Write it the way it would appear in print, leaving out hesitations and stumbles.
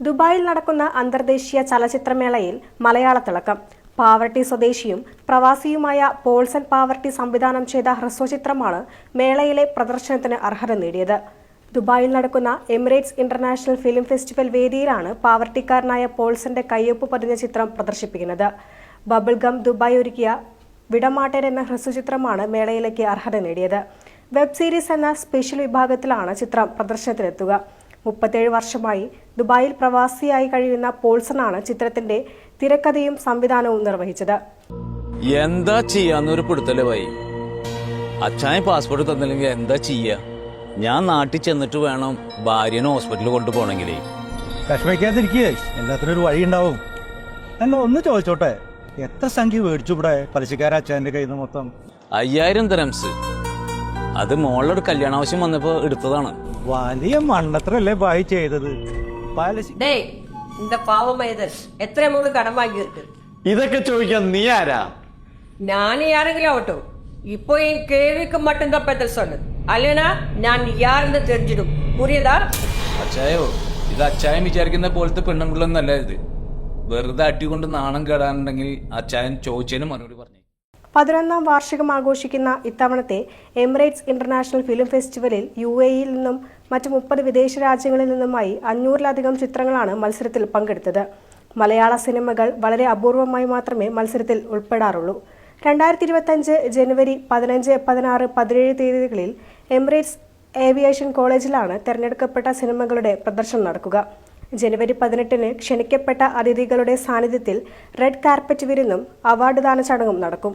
ദുബായിൽ നടക്കുന്ന അന്തർദേശീയ ചലച്ചിത്രമേളയിൽ മലയാള തിളക്കം. പാവർട്ടി സ്വദേശിയും പ്രവാസിയുമായ പോൾസൺ പാവർട്ടി സംവിധാനം ചെയ്ത ഹ്രസ്വചിത്രമാണ് മേളയിലെ പ്രദർശനത്തിന് അർഹത നേടിയത്. ദുബായിൽ നടക്കുന്ന എമിറേറ്റ്സ് ഇന്റർനാഷണൽ ഫിലിം ഫെസ്റ്റിവൽ വേദിയിലാണ് പാവർട്ടിക്കാരനായ പോൾസന്റെ കയ്യൊപ്പ് പതിഞ്ഞ ചിത്രം പ്രദർശിപ്പിക്കുന്നത്. ബബിൾ ഗം ദുബായ് ഒരുക്കിയ വിടമാട്ടൻ എന്ന ഹ്രസ്വചിത്രമാണ് മേളയിലേക്ക് അർഹത നേടിയത്. വെബ് സീരീസ് എന്ന സ്പെഷ്യൽ വിഭാഗത്തിലാണ് ചിത്രം പ്രദർശനത്തിനെത്തുക. 37 വർഷമായി ദുബായിൽ പ്രവാസിയായി കഴിയുന്ന പോൾസണാണ് ചിത്രത്തിന്റെ തിരക്കഥയും സംവിധാനവും നിർവഹിച്ചത്. എന്താ ചെയ്യാന്നൊരു പിടുത്തല്ലേ ഭായി. അച്ഛായ പാസ്പോർട്ട് തന്നില്ലെങ്കിൽ എന്താ ചെയ്യാ? ഞാൻ നാട്ടിൽ ചെന്നിട്ട് വേണം ഭാര്യനെ ഹോസ്പിറ്റലിൽ കൊണ്ടുപോകണമെങ്കിലേ. വിഷമിക്കാതിരിക്കേ, എല്ലാത്തിനും ഒരു വഴി ഉണ്ടാവും. എന്നാ ഒന്ന് ചോദിച്ചോട്ടെ, എത്ര സംഖ്യ മേടിച്ചു ഇവിടെ പലിശക്കാര അച്ഛൻ്റെ കയ്യിൽ നിന്ന്? മൊത്തം 5000 ദിറംസ്. അത് മോളൊരു കല്യാണ ആവശ്യം വന്നപ്പോ എടുത്തതാണ്. വലിയ മണ്ണത്രല്ലേ ഭായി ചെയ്തത്. എത്ര മൂന്ന് കടം വാങ്ങിയിട്ട് ഇതൊക്കെ ചോദിക്കാൻ നീ ആരാ? ഞാൻ ആരെങ്കിലും ആവട്ടോ. ഇപ്പൊ ഈ കേൾവിക്ക് മട്ടും തപ്പത്തിൽ സൊല്ലു അല്ലേനാ ഞാൻ യാരെന്ന് തെരഞ്ഞിടും. പുരിയതാ അച്ചായോ? ഇത് അച്ചായൻ വിചാരിക്കുന്ന പോലത്തെ പെണ്ണുങ്ങളൊന്നല്ല ഇത്. വെറുതെ അട്ടിക്കൊണ്ട് നാണം കേടാനുണ്ടെങ്കിൽ അച്ചായൻ ചോദിച്ചതിന് മറുപടി പറഞ്ഞു. 11ാം വാർഷികം ആഘോഷിക്കുന്ന ഇത്തവണത്തെ എമിറേറ്റ്സ് ഇന്റർനാഷണൽ ഫിലിം ഫെസ്റ്റിവലിൽ UAE-യിൽ നിന്നും മറ്റ് 30 വിദേശ രാജ്യങ്ങളിൽ നിന്നുമായി 500-ലധികം ചിത്രങ്ങളാണ് മത്സരത്തിൽ പങ്കെടുത്തത്. മലയാള സിനിമകൾ വളരെ അപൂർവമായി മാത്രമേ മത്സരത്തിൽ ഉൾപ്പെടാറുള്ളൂ. 2025 ജനുവരി 15, 16, 17 തീയതികളിൽ എമിറേറ്റ്സ് ഏവിയേഷൻ കോളേജിലാണ് തെരഞ്ഞെടുക്കപ്പെട്ട സിനിമകളുടെ പ്രദർശനം നടക്കുക. ജനുവരി 18-ന് ക്ഷണിക്കപ്പെട്ട അതിഥികളുടെ സാന്നിധ്യത്തിൽ റെഡ് കാർപ്പറ്റ് വിരുന്നും അവാർഡ് ദാന ചടങ്ങും നടക്കും.